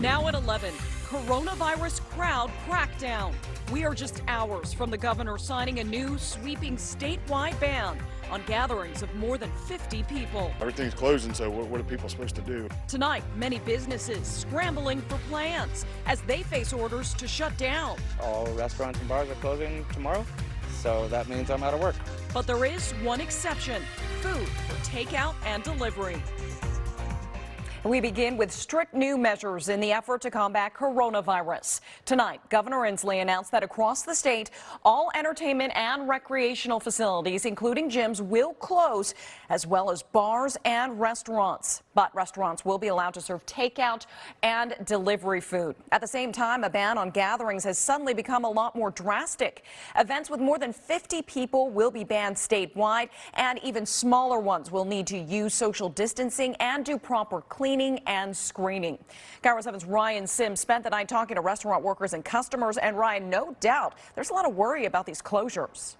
Now at 11, coronavirus crowd crackdown. We are just hours from the governor signing a new sweeping statewide ban on gatherings of more than 50 people. Everything's closing, so what are people supposed to do? Tonight, many businesses scrambling for plans as they face orders to shut down. All restaurants and bars are closing tomorrow, so that means I'm out of work. But there is one exception: food for takeout and delivery. We begin with strict new measures in the effort to combat coronavirus. Tonight, Governor Inslee announced that across the state, all entertainment and recreational facilities, including gyms, will close, as well as bars and restaurants. But restaurants will be allowed to serve takeout and delivery food. At the same time, a ban on gatherings has suddenly become a lot more drastic. Events with more than 50 people will be banned statewide, and even smaller ones will need to use social distancing and do proper cleaning and screening. KIRO 7's Ryan Sims spent the night talking to restaurant workers and customers, and Ryan, no doubt there's a lot of worry about these closures.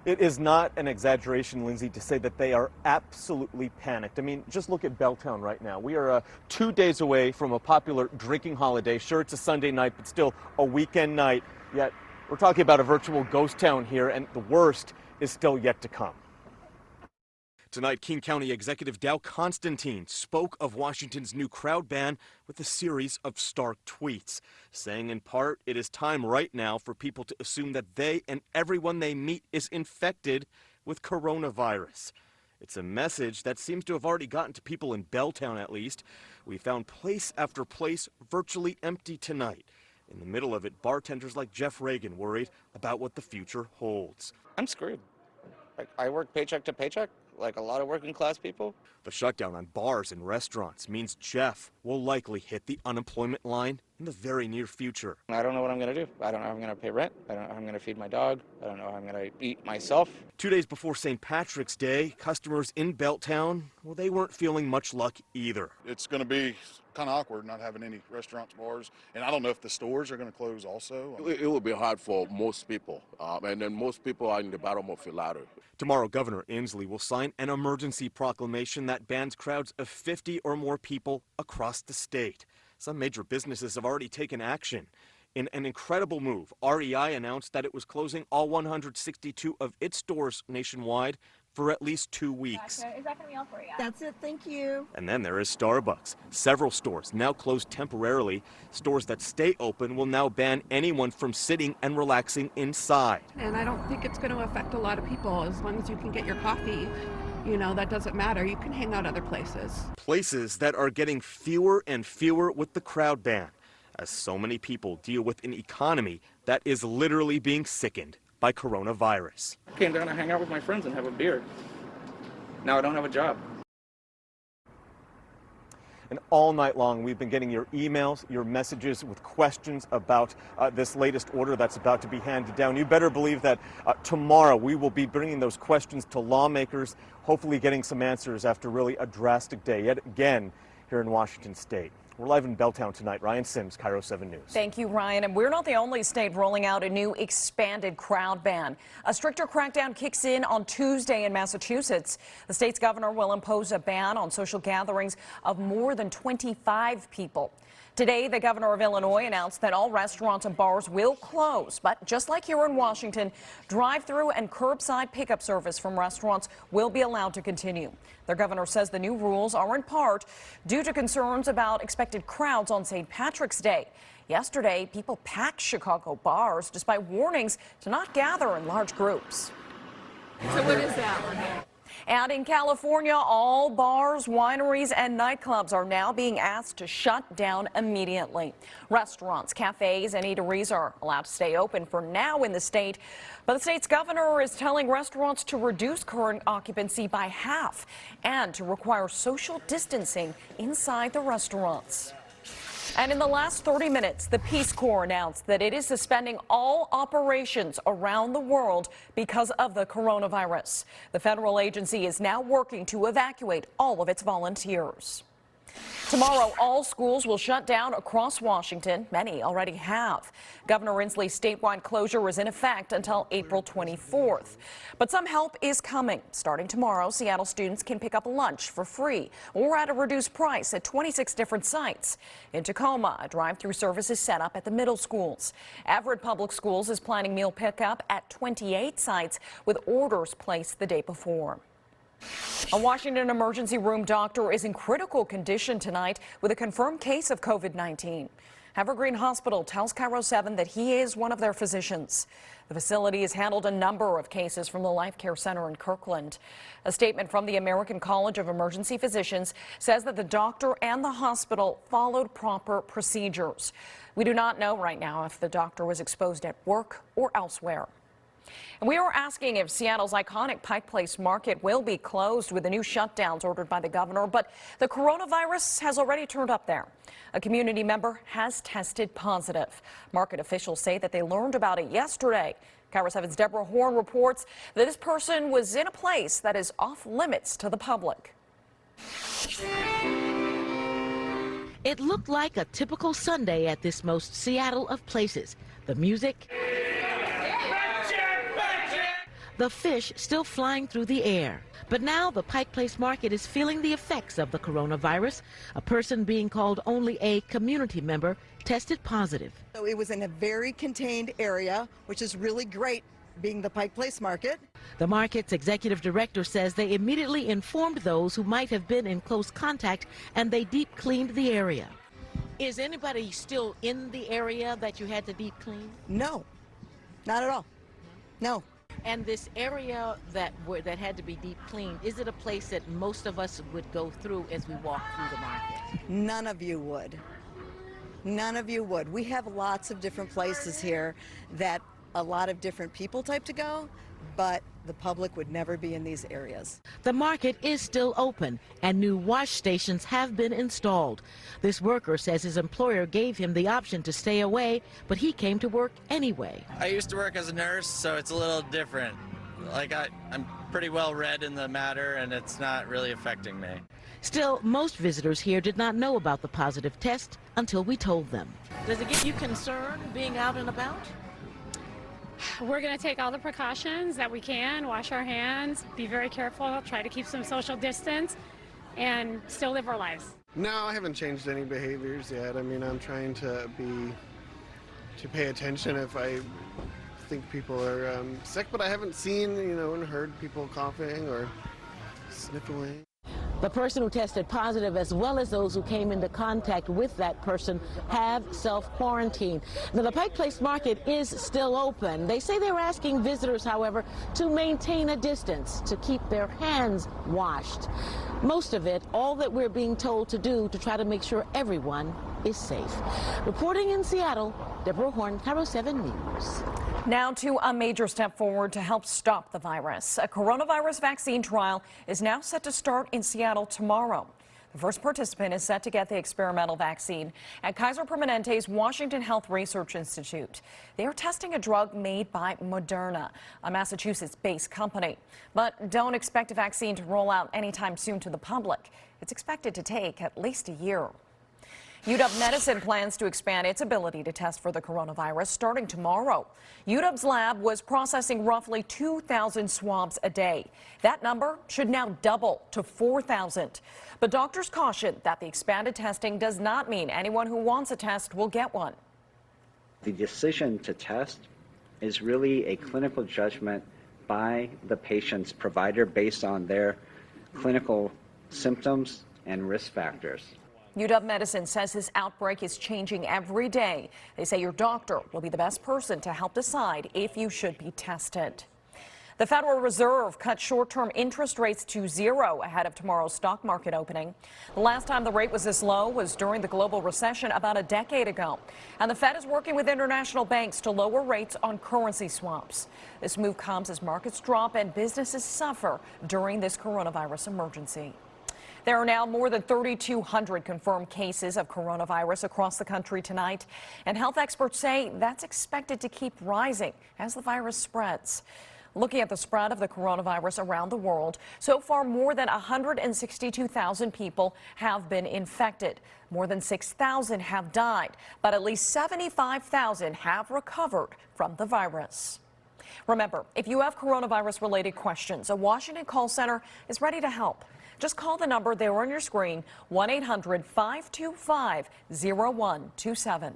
It is not an exaggeration, Lindsay, to say that they are absolutely panicked. I mean, just look at Belltown right now. We are 2 days away from a popular drinking holiday. Sure, it's a Sunday night, but still a weekend night. Yet we're talking about a virtual ghost town here, and the worst is still yet to come. Tonight, King County Executive Dow Constantine spoke of Washington's new crowd ban with a series of stark tweets, saying in part, it is time right now for people to assume that they and everyone they meet is infected with coronavirus. It's a message that seems to have already gotten to people in Belltown, at least. We found place after place virtually empty tonight. In the middle of it, bartenders like Jeff Reagan worried about what the future holds. I'm screwed. I work paycheck to paycheck, like a lot of working class people. The shutdown on bars and restaurants means Jeff will likely hit the unemployment line in the very near future. I don't know what I'm going to do. I don't know how I'm going to pay rent. I don't know how I'm going to feed my dog. I don't know how I'm going to eat myself. 2 days before St. Patrick's Day, customers in Belltown, well, they weren't feeling much luck either. It's going to be kind of awkward not having any restaurants, bars, and I don't know if the stores are going to close also. It will be hard for most people, and then most people are in the bottom of the ladder. Tomorrow, Governor Inslee will sign an emergency proclamation that bans crowds of 50 or more people across the state. Some major businesses have already taken action. In an incredible move, REI announced that it was closing all 162 of its stores nationwide for at least 2 weeks. Is that going to be all for you? That's it, thank you. And then there is Starbucks. Several stores now closed temporarily. Stores that stay open will now ban anyone from sitting and relaxing inside. And I don't think it's going to affect a lot of people. As long as you can get your coffee, you know, that doesn't matter. You can hang out other places. Places that are getting fewer and fewer with the crowd ban, as so many people deal with an economy that is literally being sickened by coronavirus. I came down to hang out with my friends and have a beer. Now I don't have a job. And all night long, we've been getting your emails, your messages with questions about this latest order that's about to be handed down. You better believe that tomorrow we will be bringing those questions to lawmakers, hopefully getting some answers after really a drastic day yet again here in Washington State. We're live in Belltown tonight. Ryan Sims, KIRO 7 News. Thank you, Ryan. And we're not the only state rolling out a new expanded crowd ban. A stricter crackdown kicks in on Tuesday in Massachusetts. The state's governor will impose a ban on social gatherings of more than 25 people. Today, the governor of Illinois announced that all restaurants and bars will close. But just like here in Washington, drive-through and curbside pickup service from restaurants will be allowed to continue. Their governor says the new rules are in part due to concerns about expected crowds on St. Patrick's Day. Yesterday, people packed Chicago bars despite warnings to not gather in large groups. So what is that one? And in California, all bars, wineries, and nightclubs are now being asked to shut down immediately. Restaurants, cafes, and eateries are allowed to stay open for now in the state, but the state's governor is telling restaurants to reduce current occupancy by half and to require social distancing inside the restaurants. And in the last 30 minutes, the Peace Corps announced that it is suspending all operations around the world because of the coronavirus. The federal agency is now working to evacuate all of its volunteers. Tomorrow, all schools will shut down across Washington. Many already have. Governor Inslee's statewide closure is in effect until April 24th. But some help is coming. Starting tomorrow, Seattle students can pick up lunch for free or at a reduced price at 26 different sites. In Tacoma, a drive-through service is set up at the middle schools. Everett Public Schools is planning meal pickup at 28 sites with orders placed the day before. A Washington emergency room doctor is in critical condition tonight with a confirmed case of COVID-19. Evergreen Hospital tells KIRO 7 that he is one of their physicians. The facility has handled a number of cases from the Life Care Center in Kirkland. A statement from the American College of Emergency Physicians says that the doctor and the hospital followed proper procedures. We do not know right now if the doctor was exposed at work or elsewhere. And we are asking if Seattle's iconic Pike Place Market will be closed with the new shutdowns ordered by the governor, but the coronavirus has already turned up there. A community member has tested positive. Market officials say that they learned about it yesterday. KIRO 7's Deborah Horn reports that this person was in a place that is off limits to the public. It looked like a typical Sunday at this most Seattle of places. The music, the fish still flying through the air. But now the Pike Place Market is feeling the effects of the coronavirus. A person being called only a community member tested positive. So it was in a very contained area, which is really great, being the Pike Place Market. The market's executive director says they immediately informed those who might have been in close contact, and they deep cleaned the area. Is anybody still in the area that you had to deep clean? No, not at all. No. And this area that had to be deep cleaned, is it a place that most of us would go through as we walk through the market? None of you would. None of you would. We have lots of different places here that a lot of different people type to go, but the public would never be in these areas. The market is still open and new wash stations have been installed. This worker says his employer gave him the option to stay away, but he came to work anyway. I used to work as a nurse, so it's a little different. Like I'm pretty well read in the matter and it's not really affecting me. Still, most visitors here did not know about the positive test until we told them. Does it give you concern being out and about? We're going to take all the precautions that we can, wash our hands, be very careful, try to keep some social distance, and still live our lives. No, I haven't changed any behaviors yet. I mean, I'm trying to pay attention if I think people are sick, but I haven't seen, and heard people coughing or sniffling. The person who tested positive, as well as those who came into contact with that person, have self-quarantined. Now, the Pike Place Market is still open. They say they're asking visitors, however, to maintain a distance, to keep their hands washed. Most of it, all that we're being told to do to try to make sure everyone is safe. Reporting in Seattle, Deborah Horn, KIRO 7 News. Now to a major step forward to help stop the virus. A coronavirus vaccine trial is now set to start in Seattle tomorrow. The first participant is set to get the experimental vaccine at Kaiser Permanente's Washington Health Research Institute. They are testing a drug made by Moderna, a Massachusetts-based company. But don't expect a vaccine to roll out anytime soon to the public. It's expected to take at least a year. UW Medicine plans to expand its ability to test for the coronavirus starting tomorrow. UW's lab was processing roughly 2,000 swabs a day. That number should now double to 4,000. But doctors caution that the expanded testing does not mean anyone who wants a test will get one. The decision to test is really a clinical judgment by the patient's provider based on their clinical symptoms and risk factors. UW Medicine says this outbreak is changing every day. They say your doctor will be the best person to help decide if you should be tested. The Federal Reserve cut short-term interest rates to zero ahead of tomorrow's stock market opening. The last time the rate was this low was during the global recession about a decade ago. And the Fed is working with international banks to lower rates on currency swaps. This move comes as markets drop and businesses suffer during this coronavirus emergency. There are now more than 3,200 confirmed cases of coronavirus across the country tonight, and health experts say that's expected to keep rising as the virus spreads. Looking at the spread of the coronavirus around the world, so far more than 162,000 people have been infected. More than 6,000 have died, but at least 75,000 have recovered from the virus. Remember, if you have coronavirus-related questions, a Washington call center is ready to help. Just call the number there on your screen, 1-800-525-0127.